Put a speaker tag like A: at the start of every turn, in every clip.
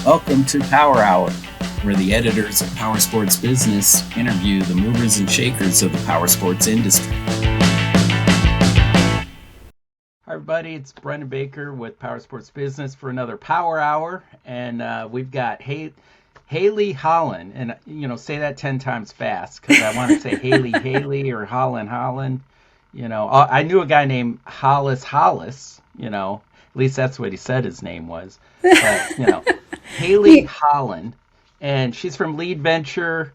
A: Welcome to Power Hour, where the editors of Power Sports Business interview the movers and shakers of the power sports industry. Hi, everybody. It's Brendan Baker with Power Sports Business for another Power Hour, and we've got Haley Hollen, and say that 10 times fast because I want to say Haley or Hollen. I knew a guy named Hollis. At least that's what he said his name was. But Haley Hollen, and she's from Lead Venture,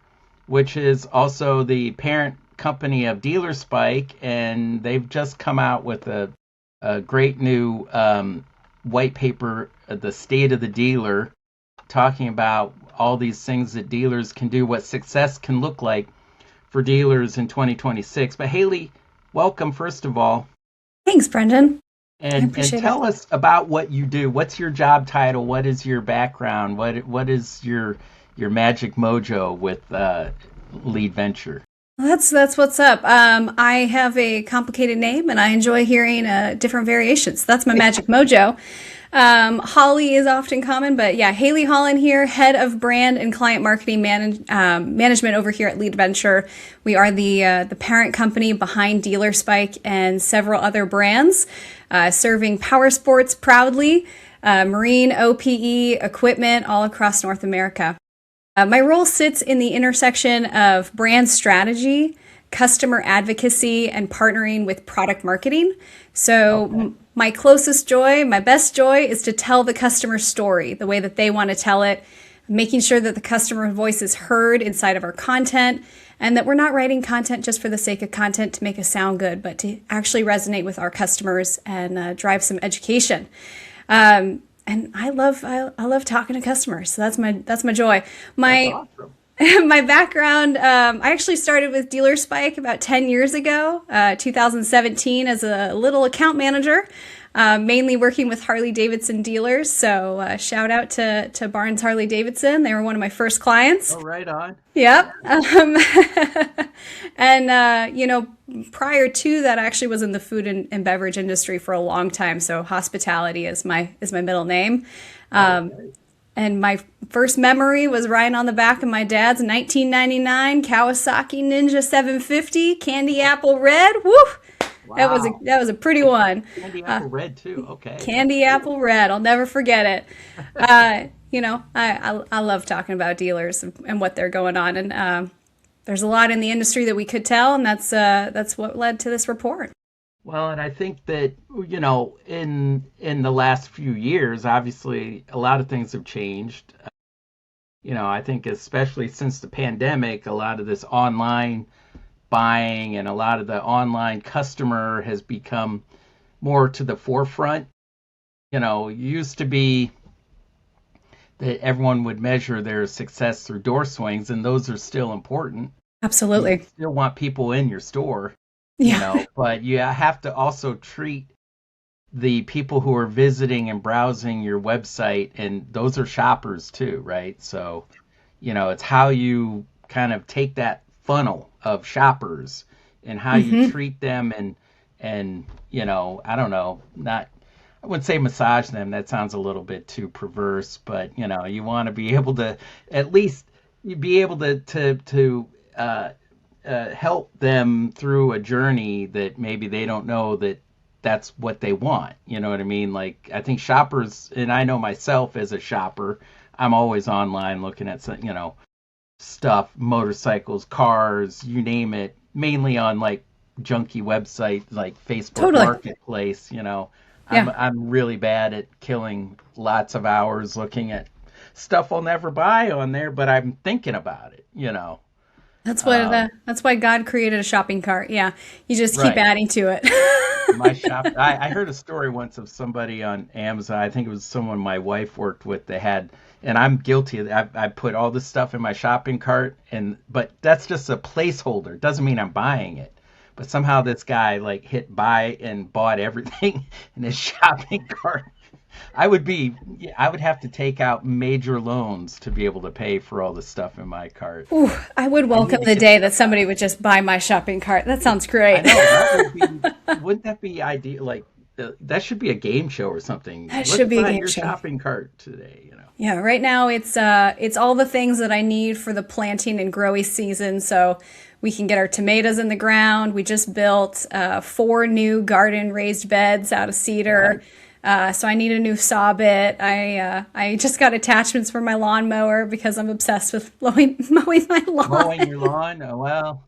A: which is also the parent company of Dealer Spike, and they've just come out with a great new white paper, The State of the Dealer, talking about all these things that dealers can do, what success can look like for dealers in 2026. But Haley, welcome, first of all.
B: Thanks, Brendan.
A: And tell us about what you do. What's your job title? What is your background? What is your magic mojo with Lead Venture?
B: Well, that's what's up. I have a complicated name, and I enjoy hearing different variations. That's my magic mojo. Holly is often common, but yeah, Haley Hollen here, head of brand and client marketing management over here at Lead Venture. We are the parent company behind Dealer Spike and several other brands, serving power sports proudly, marine, OPE, equipment all across North America. My role sits in the intersection of brand strategy, customer advocacy, and partnering with product marketing. So my closest joy, my best joy, is to tell the customer story the way that they want to tell it, making sure that the customer voice is heard inside of our content, and that we're not writing content just for the sake of content to make us sound good, but to actually resonate with our customers and drive some education. And I love talking to customers. So that's my joy.
A: That's awesome.
B: My background, I actually started with Dealer Spike about 10 years ago, 2017, as a little account manager, mainly working with Harley-Davidson dealers. So shout out to Barnes Harley-Davidson. They were one of my first clients.
A: Oh, right on.
B: Yep. And prior to that, I actually was in the food and beverage industry for a long time. So hospitality is my middle name.
A: Okay.
B: And my first memory was riding on the back of my dad's 1999 Kawasaki Ninja 750 Candy Apple Red. Woo!
A: Wow.
B: That was a pretty one.
A: Candy Apple Red too. Okay.
B: Candy Apple Red. I'll never forget it. I love talking about dealers and what they're going on, and there's a lot in the industry that we could tell, and that's what led to this report.
A: Well, and I think that, in the last few years, obviously, a lot of things have changed. I think especially since the pandemic, a lot of this online buying and a lot of the online customer has become more to the forefront. It used to be that everyone would measure their success through door swings, and those are still important.
B: Absolutely.
A: You still want people in your store.
B: Yeah.
A: But you have to also treat the people who are visiting and browsing your website, and those are shoppers too, right? So, it's how you kind of take that funnel of shoppers and how you treat them and I don't know, I wouldn't say massage them. That sounds a little bit too perverse, but you want to be able to at least be able to help them through a journey that maybe they don't know that that's what they want. You know what I mean? Like, I think shoppers, and I know myself as a shopper, I'm always online looking at stuff, motorcycles, cars, you name it, mainly on like junky websites like Facebook Marketplace. I'm really bad at killing lots of hours looking at stuff I'll never buy on there, but I'm thinking about it.
B: That's why God created a shopping cart. Yeah, you just keep adding to it.
A: My shop. I heard a story once of somebody on Amazon. I think it was someone my wife worked with. They had, and I'm guilty of that. I put all this stuff in my shopping cart, but that's just a placeholder. It doesn't mean I'm buying it. But somehow this guy hit buy and bought everything in his shopping cart. I would have to take out major loans to be able to pay for all the stuff in my cart.
B: Ooh, I would welcome the day that somebody would just buy my shopping cart. That sounds great.
A: I know, wouldn't that be ideal? that should be a game show or something.
B: That should
A: What's
B: be a
A: on
B: game
A: your
B: show.
A: shopping cart today?
B: Yeah, right now it's all the things that I need for the planting and growy season, so we can get our tomatoes in the ground. We just built four new garden raised beds out of cedar.
A: Nice.
B: So I need a new saw bit. I just got attachments for my lawnmower because I'm obsessed with mowing my lawn.
A: Mowing your lawn? Well,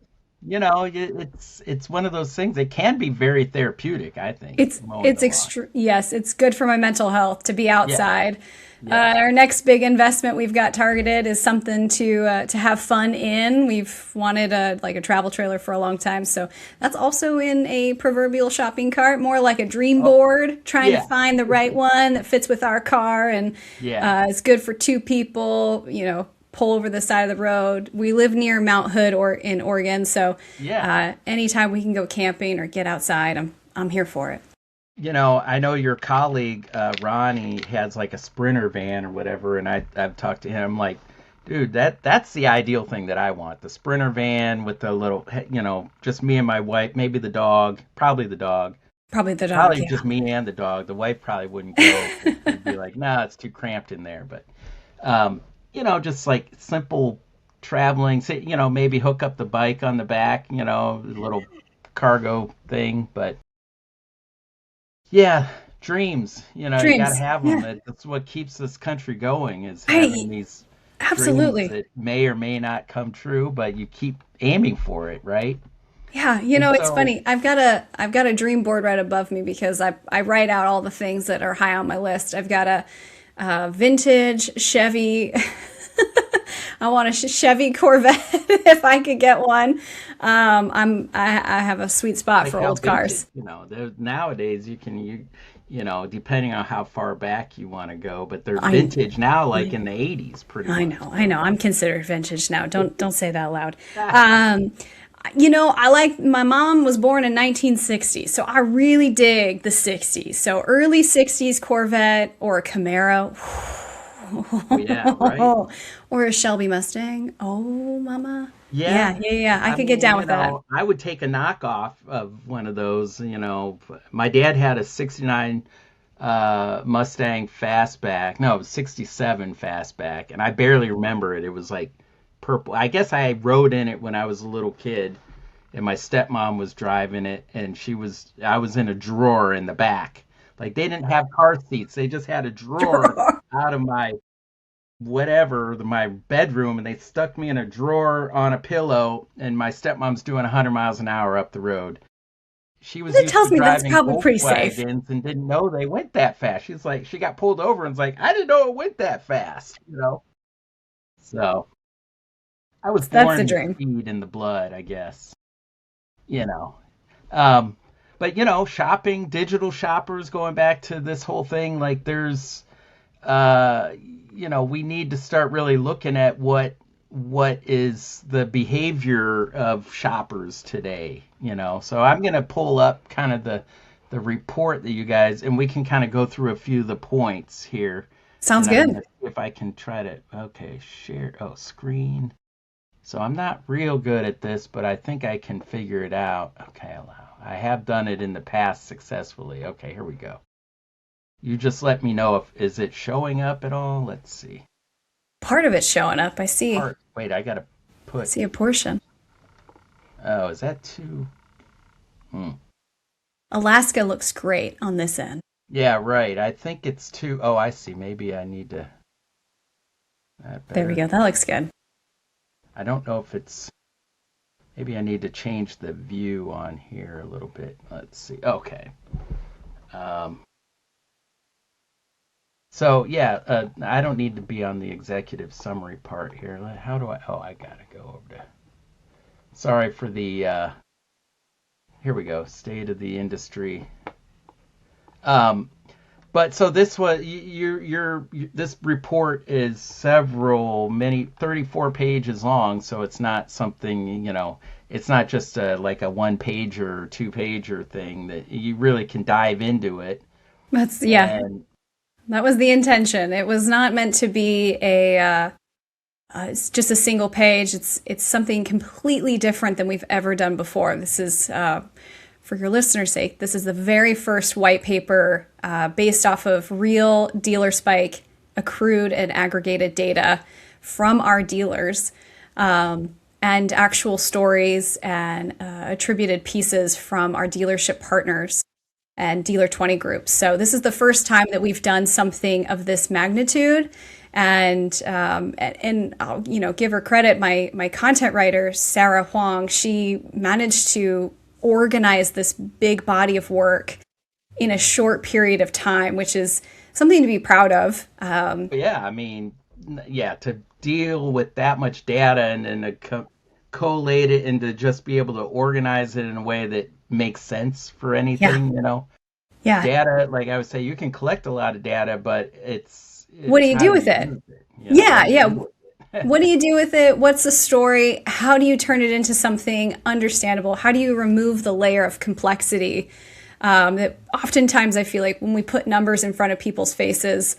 A: it's one of those things. It can be very therapeutic, I think, mowing
B: It's
A: the lawn.
B: yes, it's good for my mental health to be
A: Yeah,
B: outside.
A: yeah.
B: Our next big investment we've got targeted is something to have fun in. We've wanted a travel trailer for a long time, so that's also in a proverbial shopping cart, more like a dream
A: Oh,
B: board, trying to
A: yeah,
B: find the right one that fits with our car and
A: yeah,
B: is good for two people. Pull over the side of the road. We live near Mount Hood or in Oregon, so
A: yeah.
B: anytime we can go camping or get outside, I'm here for it.
A: I know your colleague Ronnie has like a Sprinter van or whatever, and I've talked to him like, dude, that's the ideal thing that I want. The Sprinter van with the little, just me and my wife, maybe the dog, probably the dog,
B: Probably the dog,
A: probably
B: yeah.
A: just me and the dog. The wife probably wouldn't go. She'd be like, nah, it's too cramped in there. But just like simple traveling, say, maybe hook up the bike on the back, a little cargo thing, but. Yeah, dreams. You got to
B: Dreams.
A: have them.
B: Yeah.
A: That's what keeps this country going is having
B: I
A: these dreams
B: absolutely.
A: that may or may not come true, but you keep aiming for it, right?
B: Yeah,
A: And
B: it's
A: so,
B: funny. I've got a dream board right above me because I write out all the things that are high on my list. I've got a vintage Chevy. I want a Chevy Corvette if I could get one. I have a sweet spot
A: like
B: for
A: how
B: old
A: vintage,
B: cars.
A: nowadays you depending on how far back you want to go, but they're
B: I
A: vintage now,
B: I
A: like in the 80s, pretty
B: I
A: much.
B: know, I
A: So,
B: know. I'm considered vintage now. Don't say that loud.
A: ah,
B: Um, I like my mom was born in 1960, so I really dig the 60s. So early 60s Corvette or a Camaro
A: oh yeah, right.
B: or a Shelby Mustang. Oh, mama. Yeah,
A: Yeah.
B: yeah, yeah. I
A: I
B: could get
A: mean,
B: down with that.
A: I would take a knockoff of one of those. My dad had a 69 Mustang Fastback. No, it was 67 Fastback, and I barely remember it. It was like purple. I guess I rode in it when I was a little kid, and my stepmom was driving it, and I was in a drawer in the back. Like they didn't have car seats. They just had a drawer out of my whatever my bedroom, and they stuck me in a drawer on a pillow, and my stepmom's doing 100 miles an hour up the road. She was
B: That
A: used to
B: tells me that's
A: driving
B: probably pretty safe.
A: Volkswagens and didn't know they went that fast. She's like, she got pulled over and was like, I didn't know it went that fast. So I was
B: That's the
A: born with
B: dream.
A: speed in the blood, I guess. you know um but shopping, digital shoppers, going back to this whole thing, like there's uh we need to start really looking at what is the behavior of shoppers today. So I'm going to pull up kind of the report that you guys, and we can kind of go through a few of the points here,
B: Sounds
A: and I'm going
B: good.
A: to see if I can try to, okay, share, oh, screen. So I'm not real good at this, but I think I can figure it out. Okay, allow. I have done it in the past successfully. Okay, here we go. You just let me know if is it showing up at all. Let's see.
B: Part of it's showing up. I see.
A: Part. Wait, I gotta
B: I
A: put.
B: see a portion.
A: Oh, is that too? Hmm.
B: Alaska looks great on this end.
A: Yeah, right. I think it's too. Oh, I see. Maybe I need to. That
B: There we
A: better.
B: go. That looks good.
A: I don't know if it's. Maybe I need to change the view on here a little bit. Let's see. Okay. Um, so yeah, I don't need to be on the executive summary part here. How do I? Oh, I gotta go over to. Sorry for the. Here we go. State of the industry. Um, but so this was this report is many 34 pages long, so it's not something, it's not just like a one pager or two pager thing that you really can dive into it.
B: Yeah,
A: And
B: that was the intention. It was not meant to be it's just a single page. It's something completely different than we've ever done before. This is for your listeners' sake, this is the very first white paper based off of real dealer spike accrued and aggregated data from our dealers, and actual stories and attributed pieces from our dealership partners and dealer 20 groups. So this is the first time that we've done something of this magnitude. And I'll, give her credit. My content writer, Sarah Huang, she managed to organize this big body of work in a short period of time, which is something to be proud of.
A: Yeah, I mean, yeah, to deal with that much data and to collate it and to just be able to organize it in a way that makes sense for anything,
B: Yeah.
A: Data, like I would say, you can collect a lot of data, but
B: What do
A: it's
B: you
A: how
B: do
A: do
B: with
A: you
B: it?
A: use it?
B: Yeah,
A: What do you
B: yeah.
A: do with it?
B: What do you do with it? What's the story? How do you turn it into something understandable? How do you remove the layer of complexity that oftentimes I feel like when we put numbers in front of people's faces,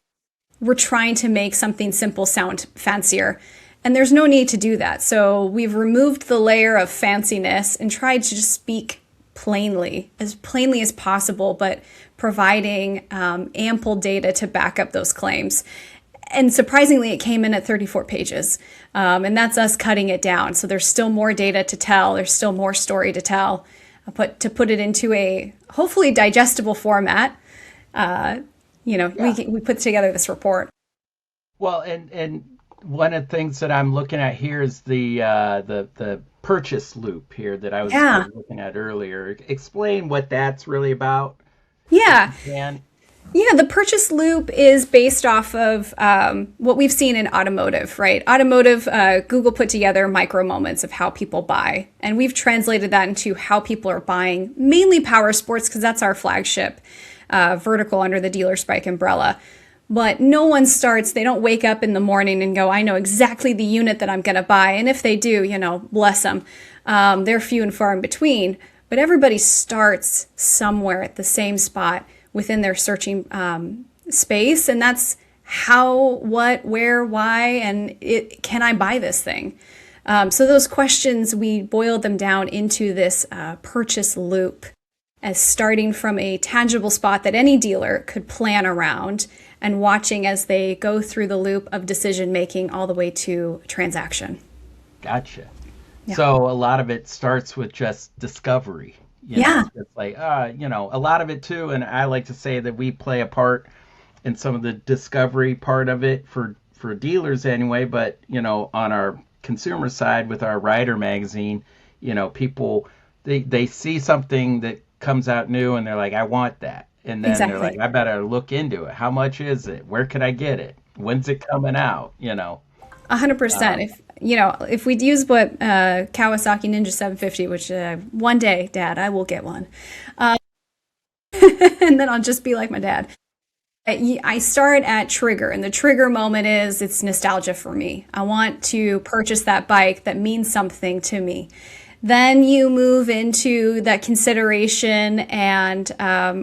B: we're trying to make something simple sound fancier. And there's no need to do that. So we've removed the layer of fanciness and tried to just speak plainly as possible, but providing ample data to back up those claims. And surprisingly, it came in at 34 pages. And that's us cutting it down. So there's still more data to tell. There's still more story to tell. But to put it into a hopefully digestible format,
A: Yeah.
B: we put together this report.
A: Well, and one of the things that I'm looking at here is the purchase loop here that I
B: Yeah.
A: was looking at earlier. Explain what that's really about, if
B: Yeah.
A: you can.
B: Yeah, the purchase loop is based off of what we've seen in automotive, right? Automotive, Google put together micro moments of how people buy. And we've translated that into how people are buying, mainly power sports, because that's our flagship vertical under the Dealer Spike umbrella. But no one starts, they don't wake up in the morning and go, I know exactly the unit that I'm going to buy. And if they do, bless them. They're few and far in between. But everybody starts somewhere at the same spot within their searching space. And that's how, what, where, why, and can I buy this thing? So those questions, we boiled them down into this purchase loop as starting from a tangible spot that any dealer could plan around and watching as they go through the loop of decision making all the way to transaction.
A: Gotcha.
B: Yeah.
A: So a lot of it starts with just discovery.
B: Yeah.
A: It's like, a lot of it too, and I like to say that we play a part in some of the discovery part of it for dealers anyway, but, on our consumer side with our Rider magazine, people, they see something that comes out new and they're like, I want that. And then they're like,
B: Exactly.
A: I better look into it. How much is it? Where could I get it? When's it coming out?
B: 100%.
A: Um,
B: If we'd use what Kawasaki Ninja 750, which one day, Dad, I will get one, and then I'll just be like my dad. I start at trigger, and the trigger moment is it's nostalgia for me. I want to purchase that bike that means something to me. Then you move into that consideration and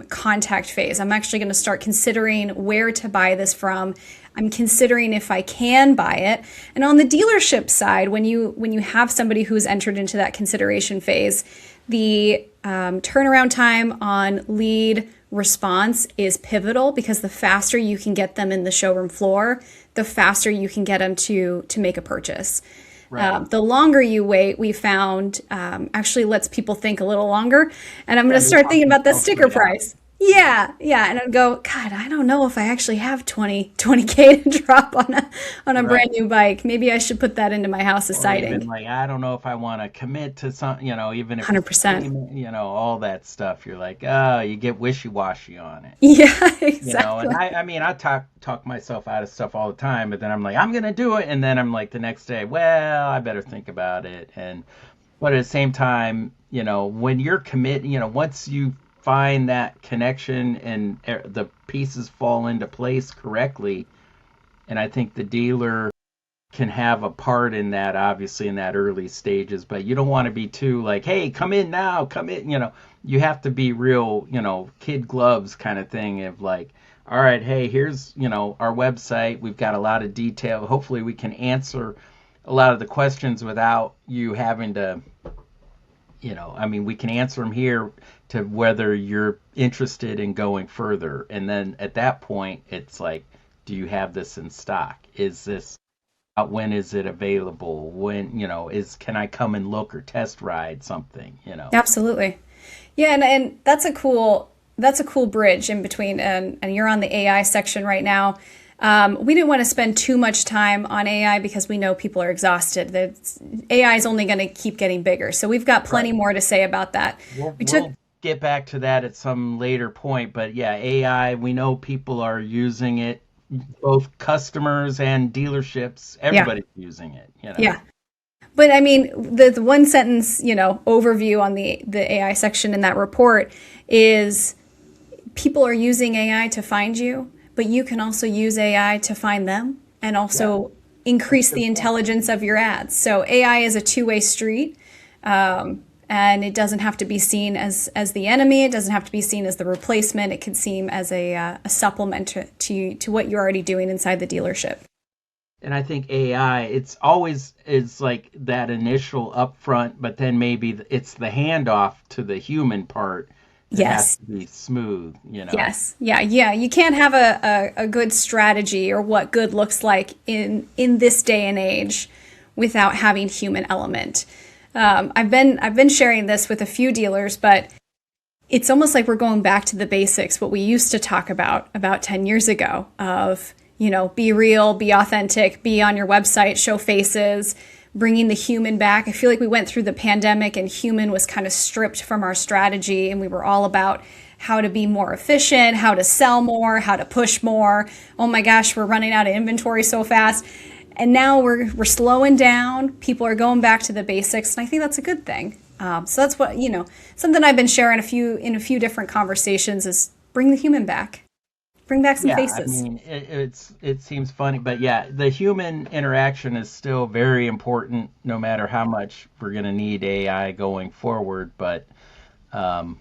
B: contact phase. I'm actually going to start considering where to buy this from. I'm considering if I can buy it. And on the dealership side, when you have somebody who's entered into that consideration phase, the turnaround time on lead response is pivotal because the faster you can get them in the showroom floor, the faster you can get them to make a purchase.
A: right.
B: The longer you wait, we found actually lets people think a little longer. And I'm going
A: Yeah,
B: to
A: you're
B: start thinking
A: talking
B: about the
A: folks
B: sticker
A: right out.
B: price. Yeah. And I'd go, God, I don't know if I actually have 20K to drop on a
A: Right.
B: brand new bike. Maybe I should put that into my house as
A: Or even
B: siding.
A: like, I don't know if I want to commit to some, even if it's a
B: 100%.
A: payment, all that stuff. You're like, oh, you get wishy-washy on it.
B: Yeah,
A: And
B: exactly.
A: I mean, I talk myself out of stuff all the time, but then I'm like, I'm gonna do it, and then I'm like the next day, well, I better think about it. And but at the same time, when you're once you find that connection and the pieces fall into place correctly, and I think the dealer can have a part in that, obviously in that early stages, but you don't want to be too like, hey, come in now, come in. You have to be real, kid gloves kind of thing of like, all right, hey, here's, our website. We've got a lot of detail. Hopefully we can answer a lot of the questions without you having to I mean, we can answer them here to whether you're interested in going further. And then at that point, it's like, do you have this in stock? Is this when is it available? When, can I come and look or test ride something?
B: Absolutely. Yeah, and that's a cool bridge in between. And you're on the AI section right now. We didn't want to spend too much time on AI because we know people are exhausted. The AI is only going to keep getting bigger. So we've got plenty
A: Right.
B: more to say about that. We took
A: We'll get back to that at some later point, but yeah, AI, we know people are using it, both customers and dealerships,
B: Yeah,
A: everybody's using it.
B: yeah. But I mean, the one sentence, overview on the AI section in that report is people are using AI to find you, but you can also use AI to find them and
A: Yeah,
B: also
A: that's a
B: increase the
A: good point.
B: intelligence of your ads. So AI is a two-way street. And it doesn't have to be seen as the enemy. It doesn't have to be seen as the replacement. It can seem as a supplement to what you're already doing inside the dealership.
A: And I think AI, it's always is like that initial upfront, but then maybe it's the handoff to the human part that has
B: Yes.
A: to be smooth.
B: Yes. Yeah. Yeah. You can't have a good strategy or what good looks like in this day and age without having human element. I've been sharing this with a few dealers, but it's almost like we're going back to the basics, what we used to talk about 10 years ago of, be real, be authentic, be on your website, show faces, bringing the human back. I feel like we went through the pandemic and human was kind of stripped from our strategy and we were all about how to be more efficient, how to sell more, how to push more. Oh my gosh, we're running out of inventory so fast. And now we're slowing down. People are going back to the basics, and I think that's a good thing. So that's what something I've been sharing in a few different conversations is bring the human back, bring back some
A: Yeah, I
B: faces.
A: mean, it seems funny, but yeah, the human interaction is still very important, no matter how much we're going to need AI going forward. But um,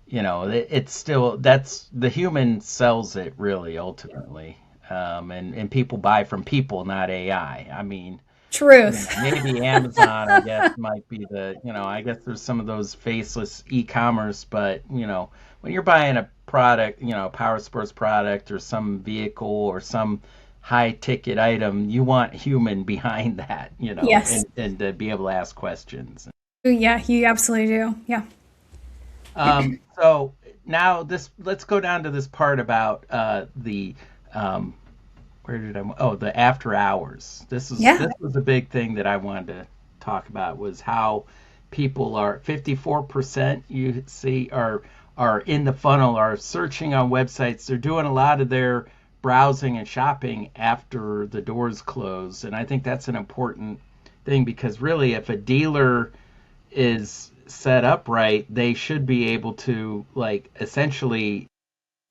A: it's still that's the human sells it really ultimately, and people buy from people, not AI. I mean,
B: Truth.
A: maybe Amazon, I guess, might be I guess there's some of those faceless e-commerce, but when you're buying a product, a power sports product or some vehicle or some high ticket item, you want human behind that,
B: Yes.
A: and to be able to ask questions.
B: Yeah, you absolutely do. Yeah.
A: So now let's go down to this part about the um, where did I? Oh, the after hours.
B: Yeah.
A: This was a big thing that I wanted to talk about was how people are 54% you see are in the funnel are searching on websites. They're doing a lot of their browsing and shopping after the doors close, and I think that's an important thing because really, if a dealer is set up right, they should be able to like essentially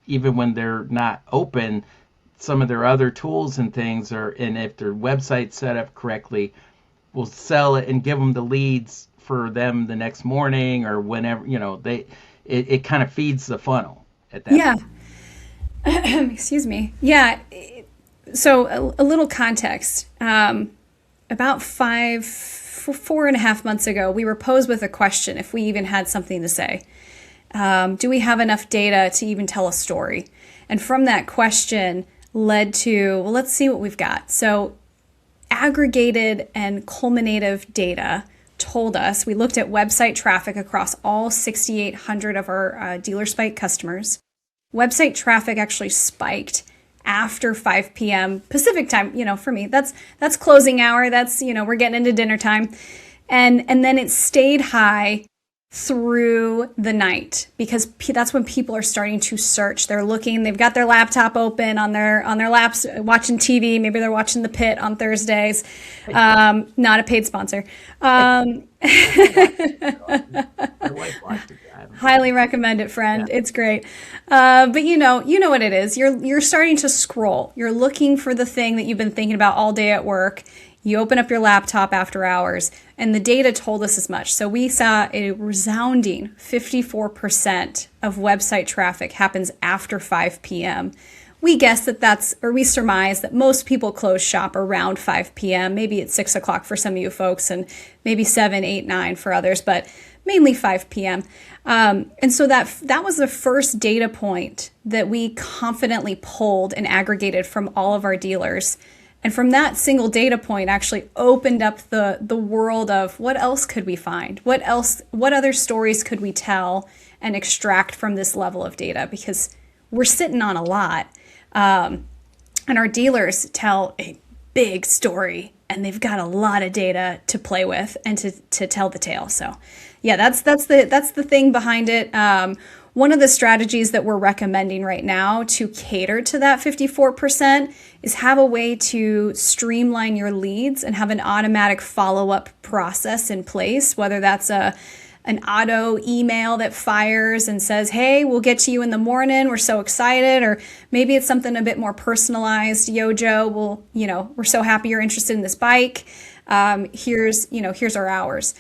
A: even when they're not open some of their other tools and things are and if their website's set up correctly will sell it and give them the leads for them the next morning or whenever they it kind of feeds the funnel at that
B: Yeah.
A: point.
B: Excuse me. Yeah. So a little context. About 4.5 months ago, we were posed with a question if we even had something to say. Do we have enough data to even tell a story? And from that question led to, well, let's see what we've got. So aggregated and culminative data told us we looked at website traffic across all 6,800 of our dealer spike customers. Website traffic actually spiked after 5 p.m. Pacific time. For me, that's closing hour. That's we're getting into dinner time, and then it stayed high through the night because that's when people are starting to search. They're looking. They've got their laptop open on their laps, watching TV. Maybe they're watching The Pit on Thursdays. Not a paid sponsor.
A: My wife watched it. I haven't seen
B: Highly
A: it.
B: recommend it,
A: Yeah.
B: friend. It's great. But you know what it is. You're starting to scroll. You're looking for the thing that you've been thinking about all day at work. You open up your laptop after hours, and the data told us as much. So we saw a resounding 54% of website traffic happens after 5 p.m. We guess or we surmise that most people close shop around 5 p.m. Maybe it's 6 o'clock for some of you folks, and maybe 7, 8, 9 for others. But mainly 5 p.m. And so that was the first data point that we confidently pulled and aggregated from all of our dealers. And from that single data point actually opened up the world of what else could we find? What other stories could we tell and extract from this level of data? Because we're sitting on a lot. And our dealers tell a big story and they've got a lot of data to play with and to tell the tale. So yeah, that's the thing behind it. One of the strategies that we're recommending right now to cater to that 54% is have a way to streamline your leads and have an automatic follow-up process in place, whether that's an auto email that fires and says, hey, we'll get to you in the morning. We're so excited. Or maybe it's something a bit more personalized. Yo, Joe, we're so happy you're interested in this bike. Here's our hours.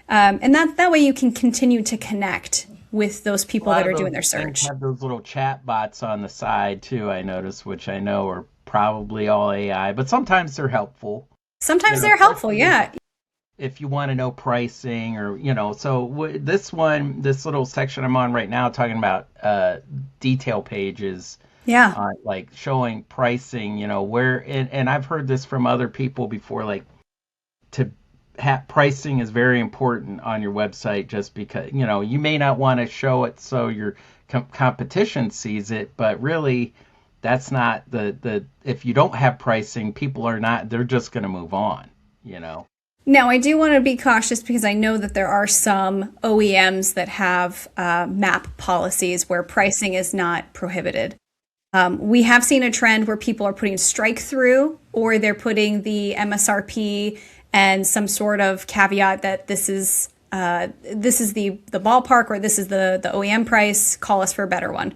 B: And that way you can continue to connect with those people that are doing their search.
A: Have those little chat bots on the side too, I noticed, which I know are probably all AI, but sometimes they're helpful.
B: Sometimes they're helpful, yeah.
A: If you want to know pricing or, so this little section I'm on right now talking about detail pages.
B: Yeah.
A: Like showing pricing, where, and I've heard this from other people before, like pricing is very important on your website just because, you may not want to show it so your competition sees it, but really that's not if you don't have pricing, they're just going to move on,
B: Now, I do want to be cautious because I know that there are some OEMs that have MAP policies where pricing is not prohibited. We have seen a trend where people are putting strike through or they're putting the MSRP and some sort of caveat that this is the ballpark or this is the OEM price, call us for a better one.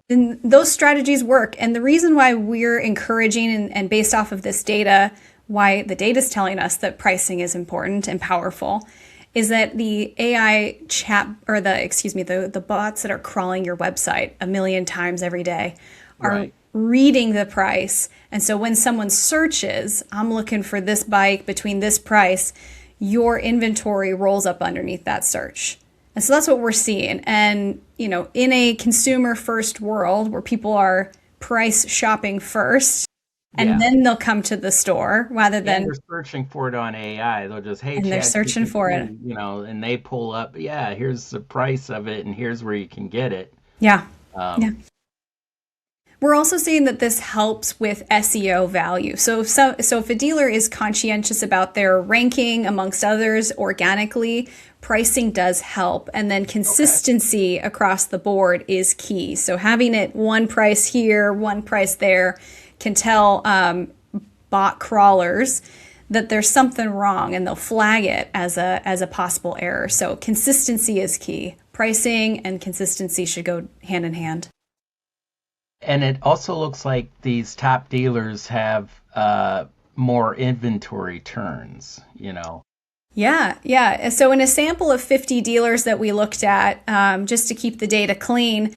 B: And those strategies work. And the reason why we're encouraging and based off of this data, why the data is telling us that pricing is important and powerful is that the AI chat or the bots that are crawling your website a million times every day are reading the price. And so when someone searches, I'm looking for this bike between this price, your inventory rolls up underneath that search. And so that's what we're seeing. And, in a consumer first world where people are price shopping first, and then they'll come to the store rather than
A: they're searching for it on AI. They'll just, hey,
B: and they're searching for it,
A: and they pull up, here's the price of it and here's where you can get it.
B: Yeah. We're also seeing that this helps with SEO value. So if a dealer is conscientious about their ranking amongst others organically, pricing does help. And then consistency across the board is key. So having it one price here, one price there can tell bot crawlers that there's something wrong and they'll flag it as a possible error. So consistency is key. Pricing and consistency should go hand in hand.
A: And it also looks like these top dealers have more inventory turns,
B: Yeah. So in a sample of 50 dealers that we looked at, just to keep the data clean,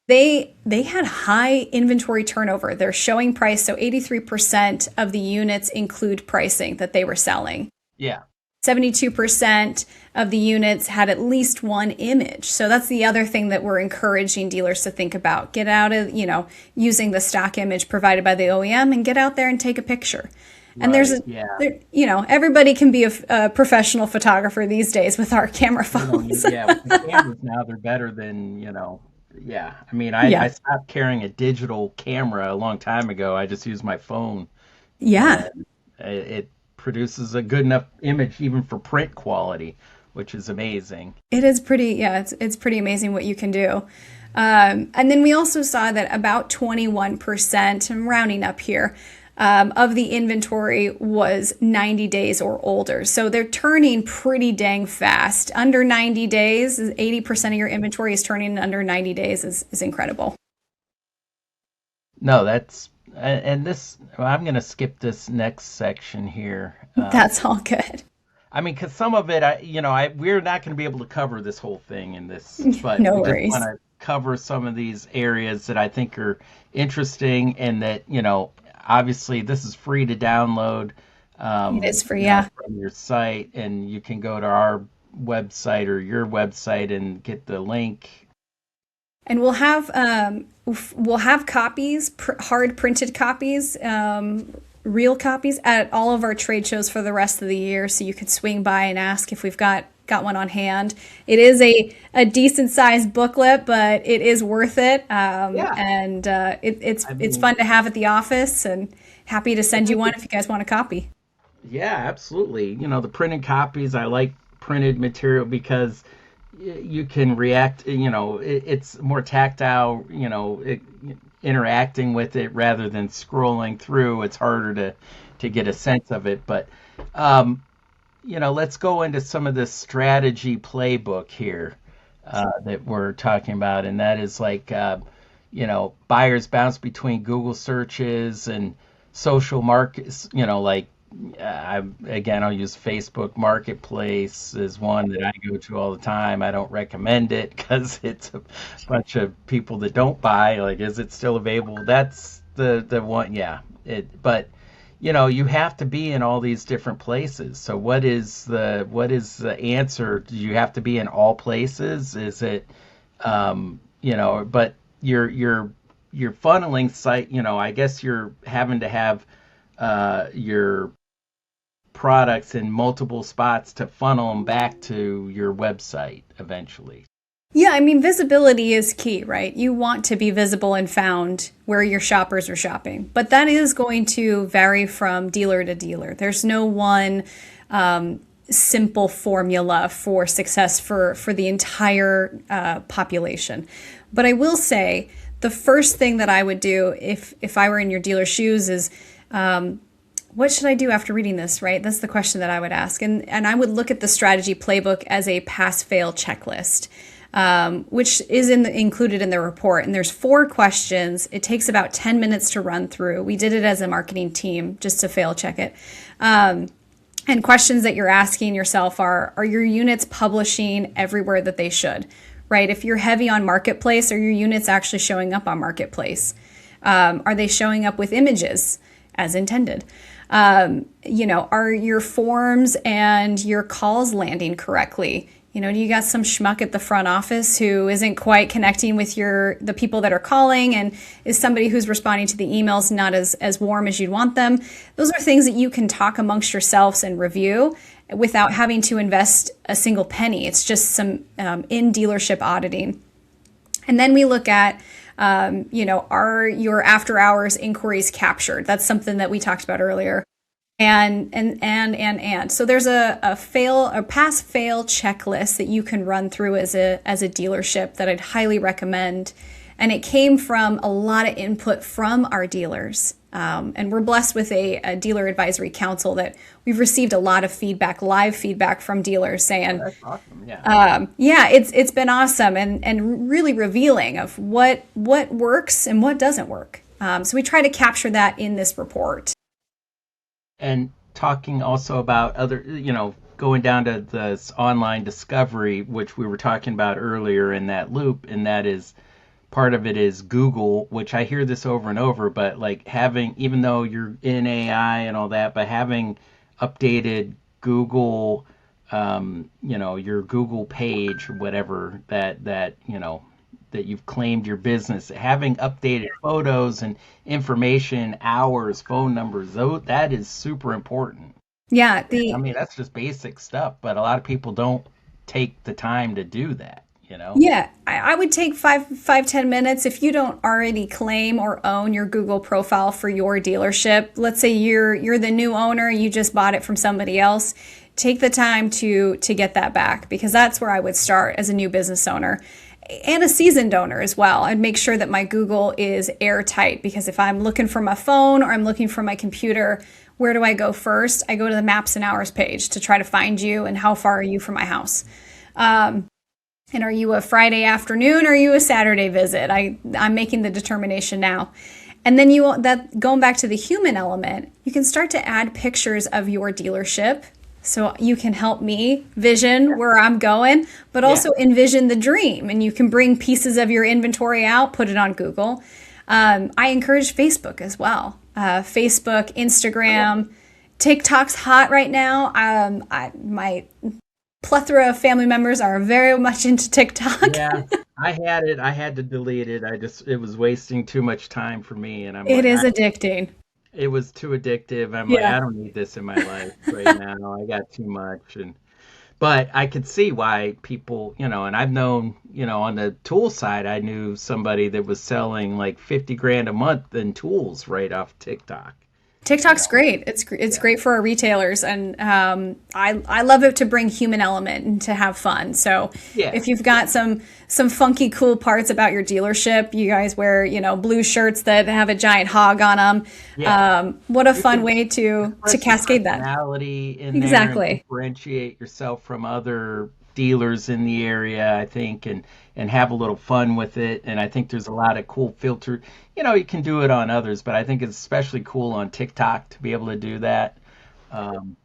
B: they had high inventory turnover. They're showing price, so 83% of the units include pricing that they were selling.
A: Yeah.
B: 72% of the units had at least one image. So that's the other thing that we're encouraging dealers to think about. Get out of, using the stock image provided by the OEM and get out there and take a picture. And everybody can be a professional photographer these days with our camera phones.
A: With the cameras now, they're better than, I stopped carrying a digital camera a long time ago. I just use my phone.
B: Yeah.
A: It produces a good enough image even for print quality, which is amazing.
B: It is pretty, it's pretty amazing what you can do. And then we also saw that about 21%, I'm rounding up here, of the inventory was 90 days or older. So they're turning pretty dang fast. Under 90 days, 80% of your inventory is turning in under 90 days is incredible.
A: No, I'm going to skip this next section here.
B: That's all good.
A: I mean, because some of it, we're not going to be able to cover this whole thing in this, but
B: no
A: we
B: worries.
A: just want to cover some of these areas that I think are interesting and that, obviously this is free to download.
B: It is free,
A: from your site, and you can go to our website or your website and get the link.
B: And we'll have copies, hard printed copies, real copies at all of our trade shows for the rest of the year, so you could swing by and ask if we've got one on hand. It is a decent sized booklet, but it is worth it.
A: Yeah.
B: And
A: I
B: it's
A: mean,
B: fun to have at the office, and happy to
A: I
B: send you
A: think
B: one if
A: it's
B: you guys want a copy.
A: yeah, absolutely. The printed copies, I like printed material because you can react, it's more tactile, interacting with it rather than scrolling through. It's harder to get a sense of it. But, um, let's go into some of this strategy playbook here that we're talking about. And that is like, buyers bounce between Google searches and social markets, like again, I'll use Facebook Marketplace as one that I go to all the time. I don't recommend it because it's a bunch of people that don't buy. Like, is it still available? That's the one. Yeah. But you have to be in all these different places. So what is the answer? Do you have to be in all places? Is it but your funneling site, I guess you're having to have your products in multiple spots to funnel them back to your website eventually.
B: Yeah, I mean, visibility is key, right? You want to be visible and found where your shoppers are shopping, but that is going to vary from dealer to dealer. There's no one simple formula for success for the entire population. But I will say the first thing that I would do if I were in your dealer's shoes is what should I do after reading this, right? That's the question that I would ask. And I would look at the strategy playbook as a pass-fail checklist, which is included in the report. And there's 4 questions. It takes about 10 minutes to run through. We did it as a marketing team just to fail check it. And questions that you're asking yourself are your units publishing everywhere that they should, right? If you're heavy on Marketplace, are your units actually showing up on Marketplace? Are they showing up with images as intended? Are your forms and your calls landing correctly? Do you got some schmuck at the front office who isn't quite connecting with the people that are calling, and is somebody who's responding to the emails not as warm as you'd want them? Those are things that you can talk amongst yourselves and review without having to invest a single penny. It's just some in dealership auditing. And then we look at, are your after hours inquiries captured? That's something that we talked about earlier. And so there's a pass fail checklist that you can run through as a dealership that I'd highly recommend. And it came from a lot of input from our dealers. And we're blessed with a dealer advisory council that we've received a lot of feedback, live feedback from dealers saying,
A: That's awesome. Yeah.
B: yeah, it's been awesome and really revealing of what works and what doesn't work. So we try to capture that in this report.
A: And talking also about other, going down to this online discovery, which we were talking about earlier in that loop, and that is part of it is Google, which I hear this over and over, but like even though you're in AI and all that, but having updated Google, your Google page or whatever that you've claimed your business, having updated photos and information, hours, phone numbers, that is super important.
B: Yeah,
A: I mean, that's just basic stuff, but a lot of people don't take the time to do that.
B: yeah, I would take 10 minutes if you don't already claim or own your Google profile for your dealership. Let's say you're the new owner, you just bought it from somebody else. Take the time to get that back, because that's where I would start as a new business owner. And a seasoned owner as well. I'd make sure that my Google is airtight, because if I'm looking for my phone or I'm looking for my computer, where do I go first? I go to the maps and hours page to try to find you and how far are you from my house. And are you a Friday afternoon or are you a Saturday visit? I'm making the determination now. And then going back to the human element, you can start to add pictures of your dealership. So you can help me vision where I'm going, but also envision the dream. And you can bring pieces of your inventory out, put it on Google. I encourage Facebook as well. Facebook, Instagram, TikTok's hot right now. My plethora of family members are very much into TikTok.
A: Yeah, I had it. I had to delete it. It was wasting too much time for me, and I'm
B: It
A: like,
B: is addicting.
A: it was too addictive. I'm like,
B: Yeah.
A: I don't need this in my life right now. I got too much, and but I could see why people, and I've known, on the tool side, I knew somebody that was selling like 50 grand a month in tools right off TikTok. You
B: TikTok's
A: know,
B: great. It's
A: yeah,
B: great for our retailers, and I love it to bring human element and to have fun. So
A: yeah,
B: if you've got some funky cool parts about your dealership, you guys wear blue shirts that have a giant hog on them.
A: yeah.
B: What a
A: You
B: fun
A: can
B: way to
A: express your
B: cascade that.
A: personality in there and
B: Exactly.
A: differentiate yourself from other dealers in the area, I think, and have a little fun with it. And I think there's a lot of cool filter. You can do it on others, but I think it's especially cool on TikTok to be able to do that. Um,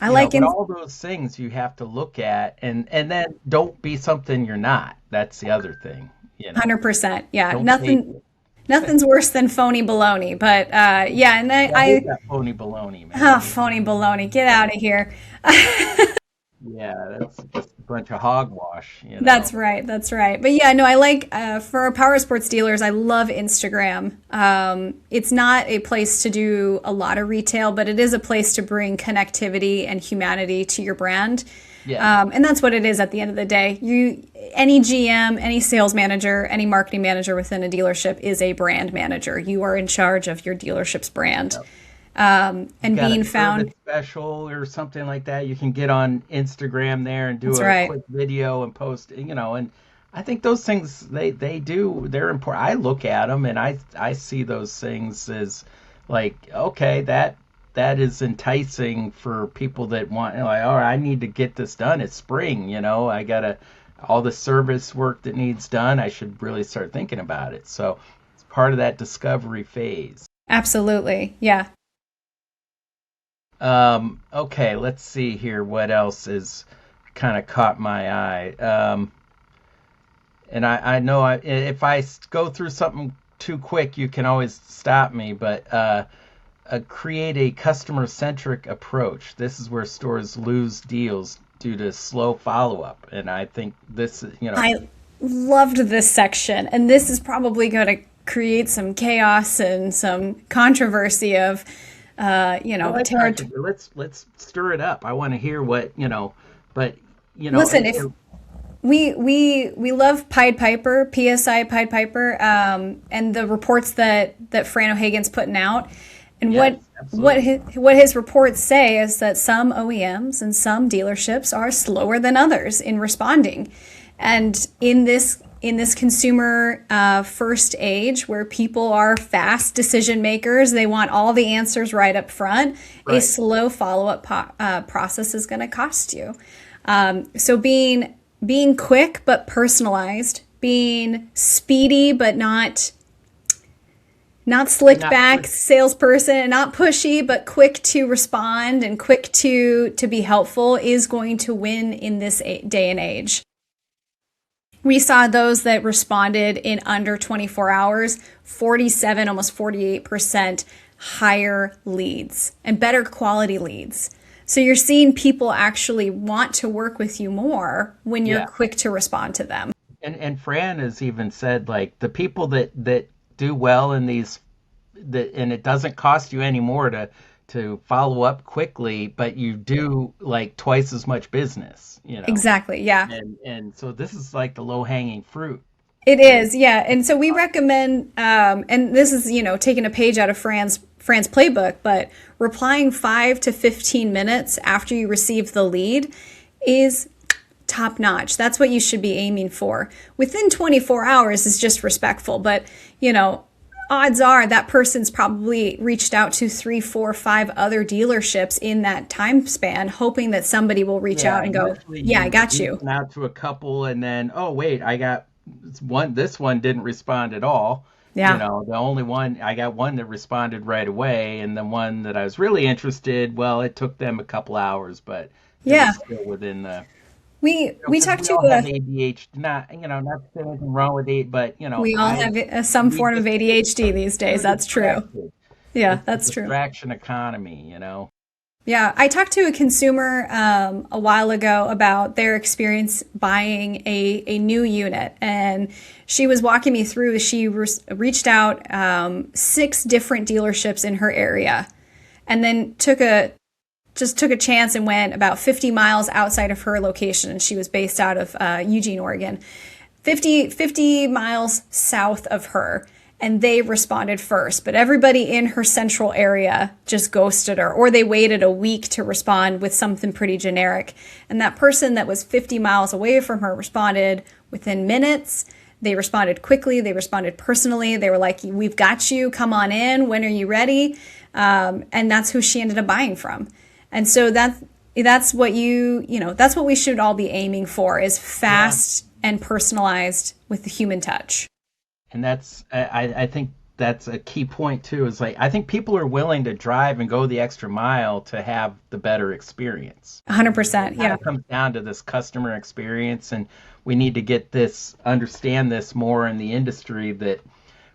B: I like
A: but
B: in
A: all those things you have to look at, and then don't be something you're not. That's the other thing.
B: 100%. Yeah,
A: Don't take it.
B: nothing's worse than phony baloney. But yeah, and
A: Yeah, I hate that phony baloney, man.
B: phony baloney, get out of here.
A: Yeah, that's just a bunch of hogwash.
B: That's right. That's right. But yeah, no, I like for our power sports dealers, I love Instagram. It's not a place to do a lot of retail, but it is a place to bring connectivity and humanity to your brand.
A: Yeah,
B: And that's what it is at the end of the day. Any GM, any sales manager, any marketing manager within a dealership is a brand manager. You are in charge of your dealership's brand.
A: yeah.
B: And
A: Got a
B: being
A: service
B: found,
A: special or something like that. You can get on Instagram there and do
B: that's
A: a
B: right.
A: quick video and post, and I think those things they're important. I look at them and I see those things as like, okay, that is enticing for people that want, like, all right, I need to get this done. It's spring, I gotta all the service work that needs done. I should really start thinking about it. So it's part of that discovery phase.
B: Absolutely. Yeah.
A: Okay, let's see here. What else is kind of caught my eye? And I know if I go through something too quick, you can always stop me. But create a customer-centric approach. This is where stores lose deals due to slow follow-up. And I think this,
B: I loved this section, and this is probably going to create some chaos and some controversy of,
A: well, let's
B: territory.
A: let's stir it up. I want to hear what, but
B: Listen, if we love Pied Piper, PSI Pied Piper, and the reports that Fran O'Hagan's putting out, and
A: yes, absolutely.
B: what his reports say is that some OEMs and some dealerships are slower than others in responding, and in this consumer first age where people are fast decision makers, they want all the answers right up front. A
A: Right.
B: slow follow up process is going to cost you. So being quick but personalized, being speedy but not
A: And
B: slicked
A: not
B: back
A: push.
B: salesperson, and not pushy but quick to respond and quick to be helpful is going to win in this day and age. We saw those that responded in under 24 hours, 47, almost 48% higher leads and better quality leads. So you're seeing people actually want to work with you more when you're
A: Yeah.
B: quick to respond to them.
A: And Fran has even said like the people that do well in these that and it doesn't cost you any more to follow up quickly, but you do like twice as much business.
B: Exactly. Yeah.
A: And so this is like the low hanging fruit.
B: It is, yeah. And so we recommend, and this is, taking a page out of Fran's playbook, but replying 5 to 15 minutes after you receive the lead is top notch. That's what you should be aiming for. Within 24 hours is just respectful, but, odds are that person's probably reached out to 3, 4, 5 other dealerships in that time span, hoping that somebody will reach
A: Yeah,
B: out and go,
A: usually
B: yeah, I
A: you
B: got you.
A: reaching out to a couple and then, oh wait, I got one. This one didn't respond at all.
B: Yeah.
A: The only one I got one that responded right away, and the one that I was really interested, well, it took them a couple hours, but it
B: Yeah.
A: was still within the,
B: We
A: because
B: talked
A: we
B: to
A: all have ADHD. Not to say anything wrong with it, but
B: we all
A: I
B: have some
A: we
B: form of
A: just
B: ADHD these days.
A: we're
B: That's true.
A: distracted.
B: Yeah,
A: It's the
B: that's true.
A: distraction economy.
B: Yeah, I talked to a consumer a while ago about their experience buying a new unit, and she was walking me through. She reached out 6 different dealerships in her area, and then took a chance and went about 50 miles outside of her location. And she was based out of Eugene, Oregon, 50 miles south of her. And they responded first. But everybody in her central area just ghosted her, or they waited a week to respond with something pretty generic. And that person that was 50 miles away from her responded within minutes. They responded quickly. They responded personally. They were like, "We've got you. Come on in. When are you ready?" And that's who she ended up buying from. And so that's what that's what we should all be aiming for, is fast and personalized with the human touch.
A: And I think that's a key point too, is like, I think people are willing to drive and go the extra mile to have the better experience.
B: 100%.
A: It
B: Yeah.
A: comes down to this customer experience, and we need to understand this more in the industry, that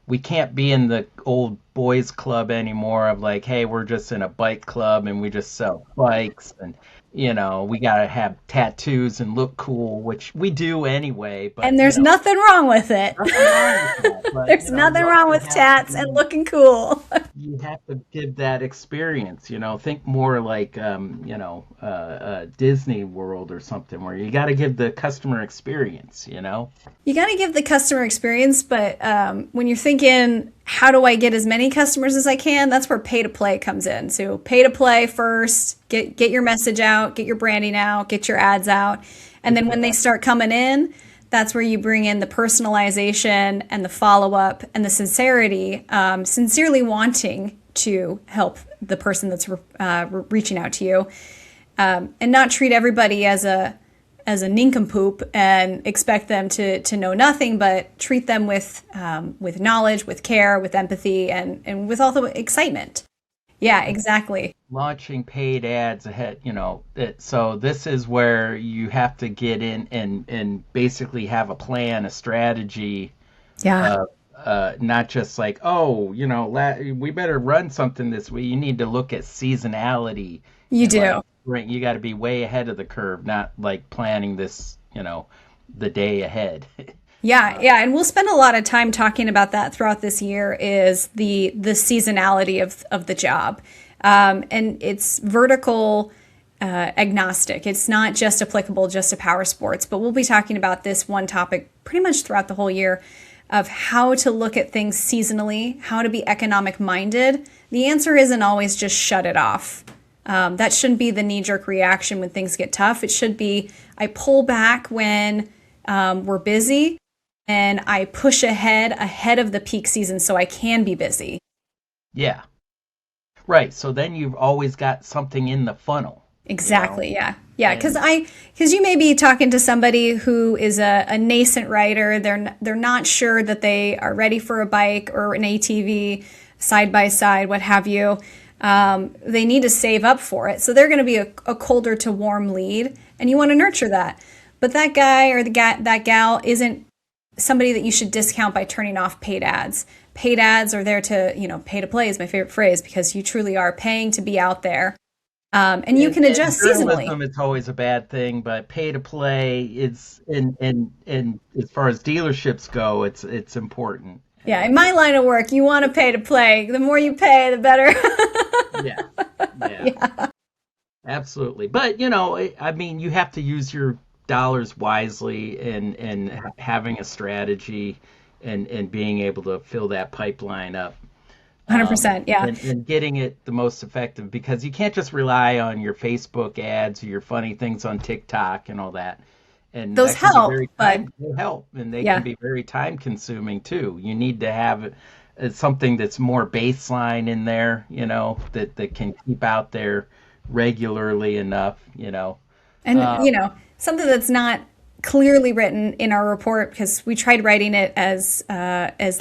A: we can't be in the old boys club anymore of like, hey, we're just in a bike club and we just sell bikes, and we got to have tattoos and look cool, which we do anyway, but
B: And there's nothing wrong with it.
A: nothing wrong with that. But
B: There's nothing wrong with tats and looking cool.
A: you have to give that experience. Think more like Disney World or something, where you got to give the customer experience.
B: You got to give the customer experience, but when you're thinking, how do I get as many customers as I can? That's where pay to play comes in. So pay to play first, get your message out, get your branding out, get your ads out. And then when they start coming in, that's where you bring in the personalization and the follow-up and the sincerity, sincerely wanting to help the person that's reaching out to you, and not treat everybody as a nincompoop and expect them to know nothing, but treat them with knowledge, with care, with empathy, and with all the excitement. Yeah, exactly.
A: Launching paid ads ahead, so this is where you have to get in and basically have a plan, a strategy.
B: Yeah.
A: Not just like, oh, we better run something this week. You need to look at seasonality.
B: You
A: And
B: do.
A: right, you got to be way ahead of the curve, not like planning this, the day ahead.
B: Yeah, yeah, and we'll spend a lot of time talking about that throughout this year, is the seasonality of the job, and it's vertical agnostic. It's not just applicable just to power sports, but we'll be talking about this one topic pretty much throughout the whole year, of how to look at things seasonally, how to be economic minded. The answer isn't always just shut it off. That shouldn't be the knee-jerk reaction when things get tough. It should be, I pull back when we're busy, and I push ahead of the peak season so I can be busy.
A: Yeah, right. So then you've always got something in the funnel.
B: Exactly. Yeah. Yeah. Because you may be talking to somebody who is a nascent rider. They're not sure that they are ready for a bike or an ATV, side by side, what have you. They need to save up for it. So they're going to be a colder to warm lead, and you want to nurture that. But that guy or that gal isn't somebody that you should discount by turning off paid ads. Paid ads are there to, pay to play is my favorite phrase, because you truly are paying to be out there. And you can adjust seasonally.
A: It's always a bad thing, but pay to play is, in as far as dealerships go, it's important.
B: Yeah, in my line of work, you want to pay to play. The more you pay, the better.
A: Yeah. Absolutely. But, I mean, you have to use your dollars wisely, and having a strategy, and being able to fill that pipeline up.
B: 100%. Yeah.
A: And getting it the most effective, because you can't just rely on your Facebook ads or your funny things on TikTok and all that. And
B: those help,
A: they help, and they can be very time consuming too. You need to have something that's more baseline in there, that can keep out there regularly enough,
B: And, something that's not clearly written in our report, because we tried writing it as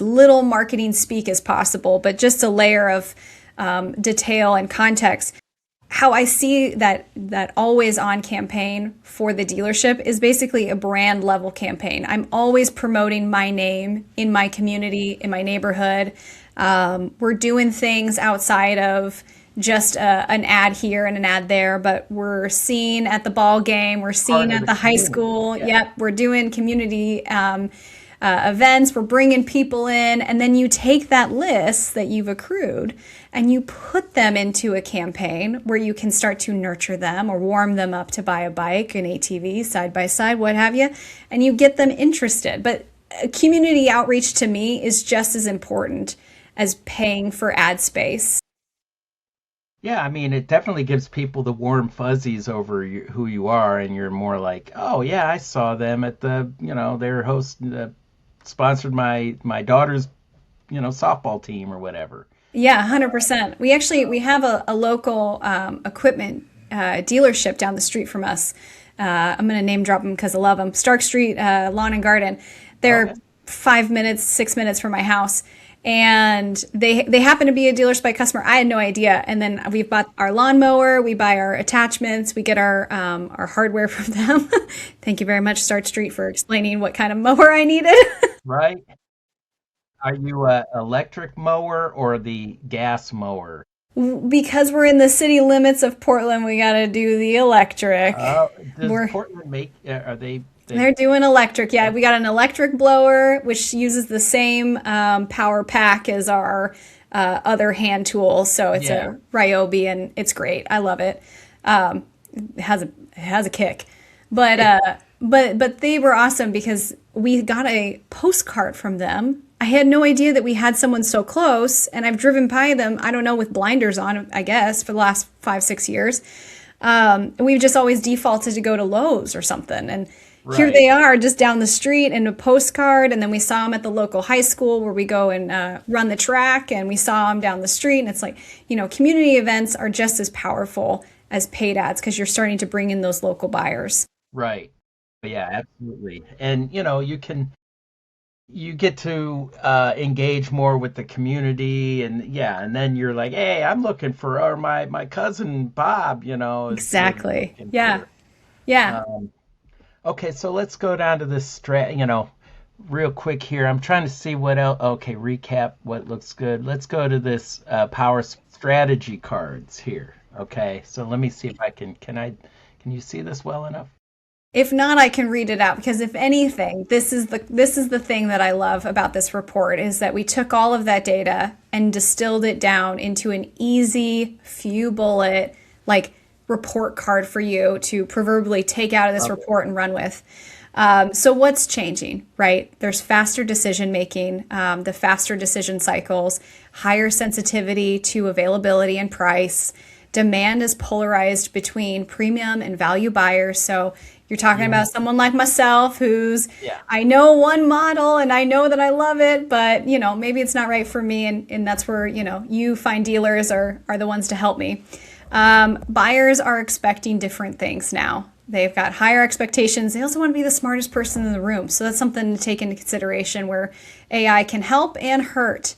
B: little marketing speak as possible, but just a layer of detail and context. How I see that always on campaign for the dealership is basically a brand level campaign. I'm always promoting my name in my community, in my neighborhood. We're doing things outside of just an ad here and an ad there, but we're seen at the ball game, we're seen
A: Part of
B: at
A: the
B: the high
A: community.
B: school.
A: Yeah.
B: Yep, we're doing community events, we're bringing people in, and then you take that list that you've accrued and you put them into a campaign where you can start to nurture them or warm them up to buy a bike, an ATV, side by side, what have you, and you get them interested. But community outreach to me is just as important as paying for ad space.
A: Yeah, I mean, it definitely gives people the warm fuzzies over who you are, and you're more like, oh yeah, I saw them at their host sponsored my daughter's, softball team or whatever.
B: Yeah, 100%. We have a local equipment dealership down the street from us. I'm going to name drop them because I love them. Stark Street Lawn and Garden.
A: Okay.
B: They're 5 minutes, 6 minutes from my house, and they happen to be a dealers by customer. I had no idea, and then we bought our lawnmower. We buy our attachments. We get our hardware from them. Thank you very much, Stark Street, for explaining what kind of mower I needed.
A: Right? Are you a electric mower or the gas mower?
B: Because we're in the city limits of Portland, we got to do the electric.
A: Uh, does
B: We're
A: Portland make? Are they?
B: They're doing electric. Yeah, we got an electric blower, which uses the same power pack as our other hand tools. So it's
A: Yeah.
B: a Ryobi, and it's great. I love it. Um, it has a kick, but but they were awesome because we got a postcard from them. I had no idea that we had someone so close, and I've driven by them. I don't know, with blinders on, I guess, for the last 5 6 years. We've just always defaulted to go to Lowe's or something. And here
A: Right.
B: they are just down the street in a postcard. And then we saw them at the local high school where we go and run the track. And we saw them down the street. And it's like, community events are just as powerful as paid ads because you're starting to bring in those local buyers.
A: Right. Yeah, absolutely. And you get to engage more with the community, and yeah, and then you're like, hey, I'm looking for, or my cousin Bob, is
B: Exactly.
A: looking
B: Yeah.
A: for.
B: Yeah.
A: Um, okay, so let's go down to this real quick here. I'm trying to see what else. Okay, recap what looks good. Let's go to this strategy cards here. Okay, so let me see if I can you see this well enough?
B: If not, I can read it out because if anything, this is the thing that I love about this report is that we took all of that data and distilled it down into an easy few bullet like report card for you to proverbially take out of this
A: Okay.
B: report and run with. So what's changing, right? There's faster decision making, the faster decision cycles, higher sensitivity to availability and price. Demand is polarized between premium and value buyers. So you're talking
A: Yeah.
B: about someone like myself who's,
A: Yeah.
B: I know one model and I know that I love it, but maybe it's not right for me. And that's where, you find dealers are the ones to help me. Buyers are expecting different things now. They've got higher expectations. They also want to be the smartest person in the room. So that's something to take into consideration where AI can help and hurt.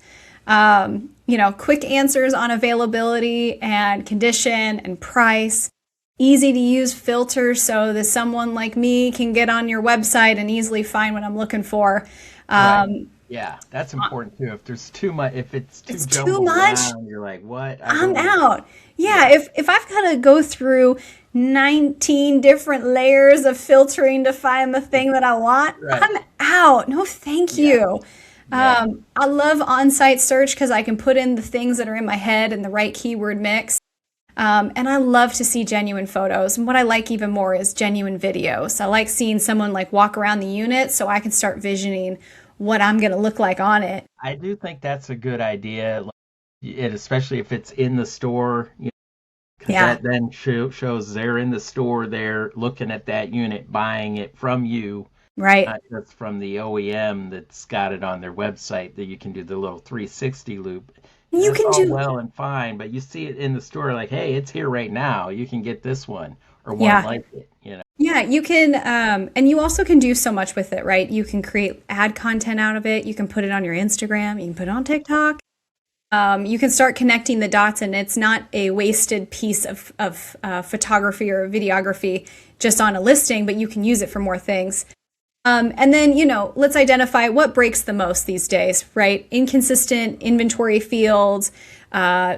B: Quick answers on availability and condition and price, easy to use filters so that someone like me can get on your website and easily find what I'm looking for.
A: Right.
B: Um,
A: Yeah, that's important too. If there's too much, if it's too
B: it's too
A: jumbled
B: much.
A: around, you're like, what? I
B: I'm
A: don't want.
B: out. Yeah,
A: Yeah.
B: if I've got to go through 19 different layers of filtering to find the thing that I want,
A: Right.
B: I'm out. No, thank
A: Yeah.
B: you.
A: Yeah.
B: I love on-site search because I can put in the things that are in my head and the right keyword mix. And I love to see genuine photos. And what I like even more is genuine videos. I like seeing someone like walk around the unit so I can start visioning what I'm going to look like on it.
A: I do think that's a good idea. Especially if it's in the store, because
B: Yeah,
A: that then shows they're in the store, they're looking at that unit, buying it from you,
B: right.
A: not just from the OEM that's got it on their website that you can do the little 360 loop. And
B: You
A: that's
B: can
A: all
B: do,
A: well and fine, but you see it in the store like, hey, it's here right now. You can get this one or one
B: yeah.
A: like it.
B: Yeah, you can, and you also can do so much with it, right? You can create ad content out of it. You can put it on your Instagram. You can put it on TikTok. You can start connecting the dots, and it's not a wasted piece of photography or videography just on a listing, but you can use it for more things. And then, let's identify what breaks the most these days, right? Inconsistent inventory fields,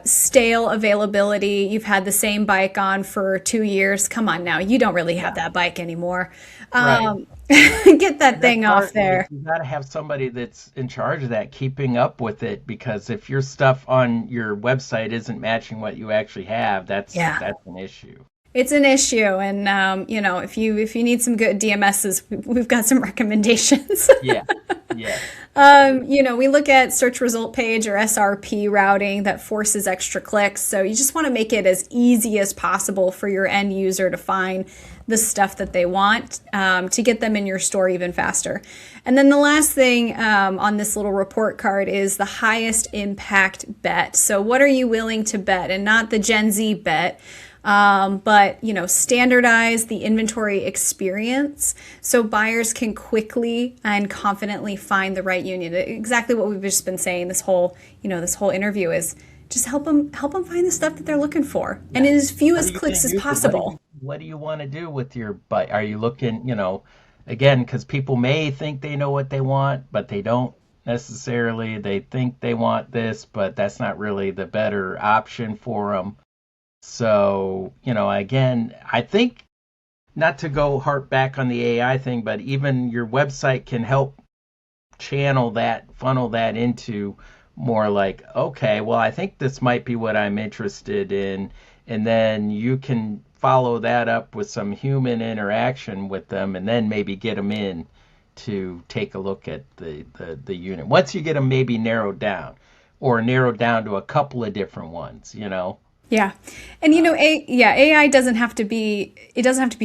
B: stale availability. You've had the same bike on for 2 years. Come on now, you don't really have
A: Yeah.
B: that bike anymore.
A: Right.
B: Get that
A: And that's
B: thing off
A: part, like,
B: there.
A: you got to have somebody that's in charge of that, keeping up with it, because if your stuff on your website isn't matching what you actually have,
B: Yeah.
A: that's an issue.
B: It's an issue, and if you need some good DMSs, we've got some recommendations.
A: Yeah. Yes, absolutely.
B: We look at search result page or SRP routing that forces extra clicks. So you just want to make it as easy as possible for your end user to find the stuff that they want, to get them in your store even faster. And then the last thing on this little report card is the highest impact bet. So what are you willing to bet? And not the Gen Z bet. But standardize the inventory experience so buyers can quickly and confidently find the right unit. Exactly what we've just been saying this whole interview is just help them find the stuff that they're looking for, and
A: Yeah.
B: in as few
A: How are
B: as
A: you going
B: clicks
A: to
B: as
A: use it?
B: possible.
A: What do you want to do with your bike? Are you looking, again, because people may think they know what they want, but they don't necessarily. They think they want this, but that's not really the better option for them. So, again, I think, not to go harp back on the AI thing, but even your website can help channel that, funnel that into more like, okay, well, I think this might be what I'm interested in. And then you can follow that up with some human interaction with them, and then maybe get them in to take a look at the unit. Once you get them maybe narrowed down, or narrowed down to a couple of different ones.
B: Yeah. And
A: Uh,
B: AI doesn't have to be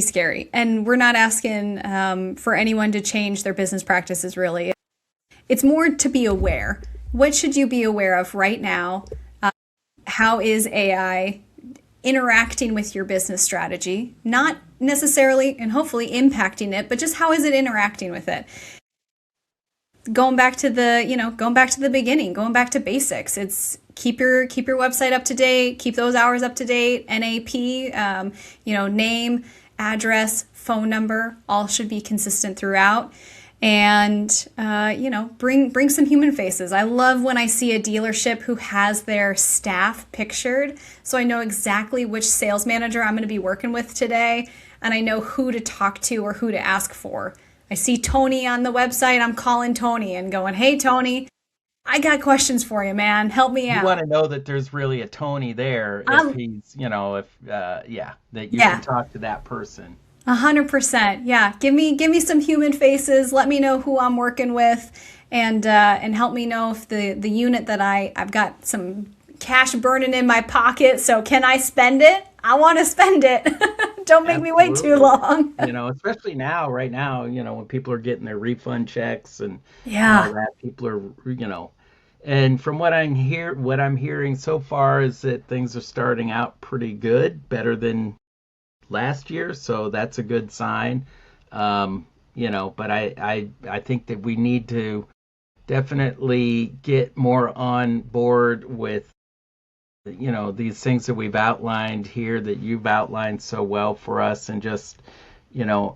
B: scary. And we're not asking for anyone to change their business practices really. It's more to be aware. What should you be aware of right now? How is AI interacting with your business strategy? Not necessarily and hopefully impacting it, but just how is it interacting with it? Going back to the beginning, going back to basics. It's keep your website up to date, keep those hours up to date. NAP, name, address, phone number, all should be consistent throughout. And bring some human faces. I love when I see a dealership who has their staff pictured, so I know exactly which sales manager I'm going to be working with today, and I know who to talk to or who to ask for. I see Tony on the website. I'm calling Tony and going, "Hey, Tony, I got questions for you, man. Help me
A: you
B: out."
A: want to know that there's really a Tony there, if
B: Um,
A: he's, yeah, that you can
B: yeah,
A: talk to that person.
B: 100%. Yeah, give me some human faces. Let me know who I'm working with, and help me know if the unit that I've got some cash burning in my pocket. So can I spend it? I want to spend it. Don't make me wait too
A: Absolutely.
B: long.
A: Especially now, right now, when people are getting their refund checks and all
B: Yeah.
A: that, people are, and from what I'm hearing so far is that things are starting out pretty good, better than last year, so that's a good sign. But I think that we need to definitely get more on board with, these things that we've outlined here, that you've outlined so well for us, and just, you know,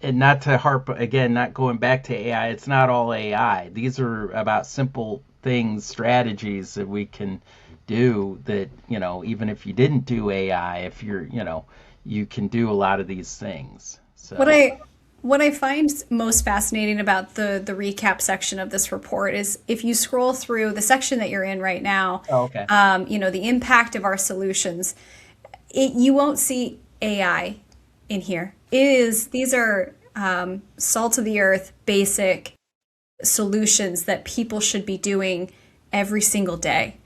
A: and not to harp again, not going back to AI, it's not all AI. These are about simple things, strategies that we can do that, even if you didn't do AI, if you can do a lot of these things.
B: What
A: So,
B: I what I find most fascinating about the recap section of this report is if you scroll through the section that you're in right now,
A: oh, okay.
B: the impact of our solutions, you won't see AI in here. These are salt of the earth, basic solutions that people should be doing every single day.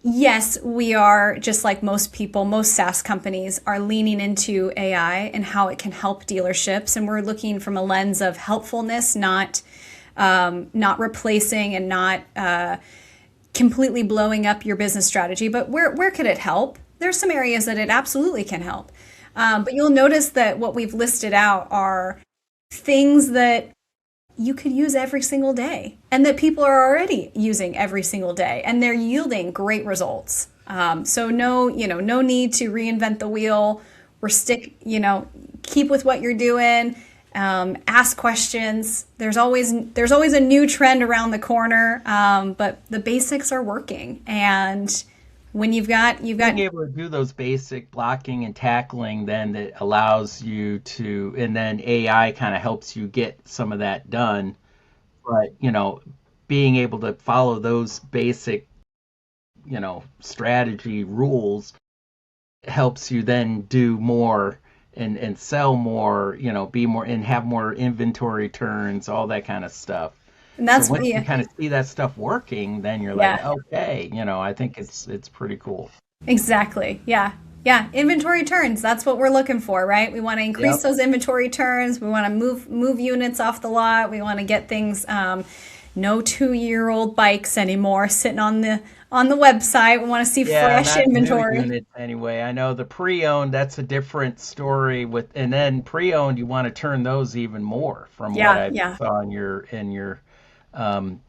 B: Yes, we are just like most people, most SaaS companies are leaning into AI and how it can help dealerships, and we're looking from a lens of helpfulness, not replacing and not completely blowing up your business strategy. But where could it help? There's some areas that it absolutely can help. But you'll notice that what we've listed out are things that you could use every single day and that people are already using every single day, and they're yielding great results. So no need to reinvent the wheel. Keep with what you're doing, Ask questions. There's always a new trend around the corner, but the basics are working. And when you've got
A: Being able to do those basic blocking and tackling, then that allows you to, and then AI kind of helps you get some of that done. But, being able to follow those basic, strategy rules helps you then do more and sell more, be more and have more inventory turns, all that kind of stuff.
B: and
A: So
B: that's
A: once you
B: yeah,
A: kind of see that stuff working, then you're like,
B: yeah.
A: okay, I think it's pretty cool.
B: Exactly. Yeah. Yeah. Inventory turns. That's what we're looking for, right? We want to increase
A: Yep.
B: those inventory turns. We want to move units off the lot. We want to get things, no 2-year-old bikes anymore sitting on the website. We want to see
A: Yeah,
B: fresh
A: not new
B: inventory.
A: units anyway. I know the pre-owned, that's a different story and then pre-owned, you want to turn those even more from what
B: Yeah.
A: I
B: Yeah.
A: saw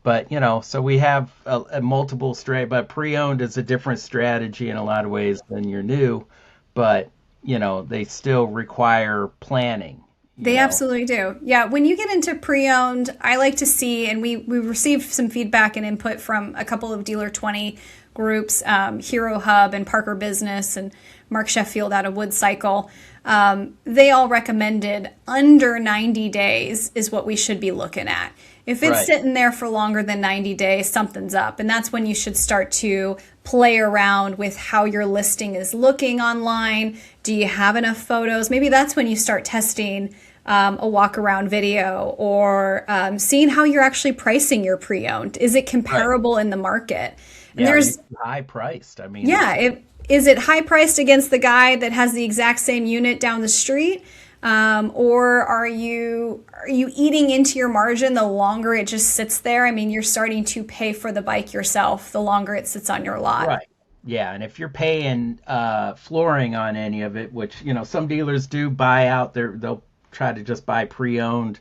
A: but so we have a multiple but pre-owned is a different strategy in a lot of ways than your new, but they still require planning, you
B: They
A: know.
B: absolutely do. Yeah, when you get into pre-owned, I like to see, and we received some feedback and input from a couple of Dealer 20 groups, Hero Hub and Parker Business and Mark Sheffield out of Wood Cycle. They all recommended under 90 days is what we should be looking at. If it's
A: Right.
B: sitting there for longer than 90 days, something's up. And that's when you should start to play around with how your listing is looking online. Do you have enough photos? Maybe that's when you start testing a walk around video or seeing how you're actually pricing your pre-owned. Is it
A: Right.
B: comparable in the market? And
A: Yeah, are you
B: there's,
A: too high priced? I mean,
B: yeah, is it high priced against the guy that has the exact same unit down the street? Or are you eating into your margin the longer it just sits there? I mean, you're starting to pay for the bike yourself the longer it sits on your lot.
A: right. Yeah, and if you're paying flooring on any of it, which some dealers do buy out, they'll try to just buy pre-owned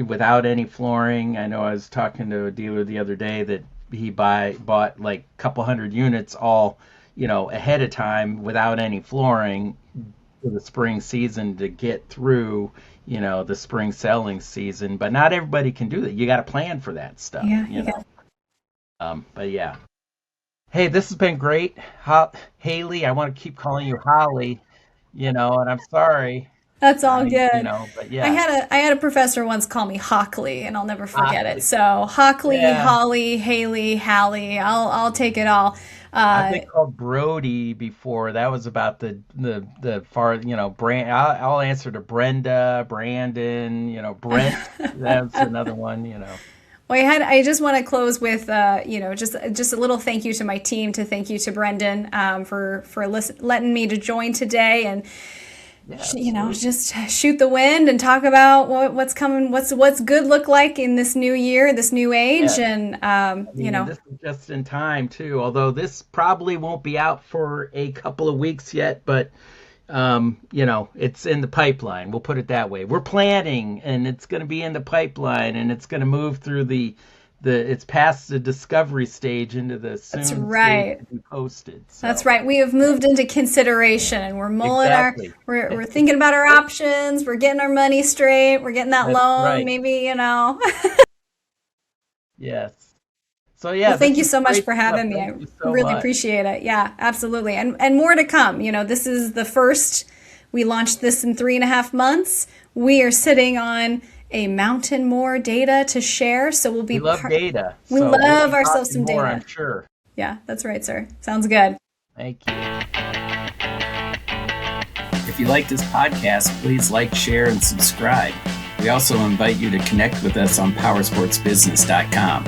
A: without any flooring. I know I was talking to a dealer the other day that he bought like a couple hundred units all ahead of time without any flooring for the spring season to get through the spring selling season. But not everybody can do that. You got to plan for that stuff.
B: Yeah, you got
A: But yeah. Hey, this has been great. Haley, I want to keep calling you Holly, and I'm sorry.
B: That's all
A: I,
B: good.
A: but
B: I
A: yeah,
B: had a professor once call me Hockley, and I'll never forget it.
A: Holly.
B: So Hockley,
A: Yeah,
B: Holly, Haley, Hallie, I'll take it all.
A: I've
B: Uh,
A: been called Brody before. That was about the far, brand. I'll answer to Brenda, Brandon, Brent. That's another one.
B: well, I just want to close with just a little thank you to my team, to thank you to Brendan for letting me to join today, and
A: Yeah, absolutely.
B: just shoot the wind and talk about what's coming, what's good look like in this new year, this new age,
A: Yeah.
B: and
A: I mean, and this is just in time too. Although this probably won't be out for a couple of weeks yet, but it's in the pipeline. We'll put it that way. We're planning, and it's going to be in the pipeline, and it's going to move through it's past the discovery stage into the
B: that's
A: soon stage
B: right.
A: to be posted.
B: That's
A: So
B: right. We have
A: yeah,
B: moved into consideration and
A: exactly.
B: we're thinking about our options. We're getting our money straight. We're getting that
A: That's
B: loan,
A: right.
B: maybe.
A: Yes. So
B: Well,
A: yeah,
B: thank
A: this
B: you
A: is
B: so much
A: great
B: for
A: stuff.
B: having me.
A: Thank
B: I
A: you so
B: really
A: much.
B: appreciate it. Yeah, absolutely. And more to come. This is the first. We launched this in 3.5 months. We are sitting on a mountain more data to share. So
A: We love data,
B: we
A: so we'll
B: love
A: be
B: ourselves
A: talking
B: some
A: more, I'm
B: data.
A: sure.
B: Yeah, that's right, sir. Sounds good.
A: Thank you. If you like this podcast, please like, share, and subscribe. We also invite you to connect with us on powersportsbusiness.com.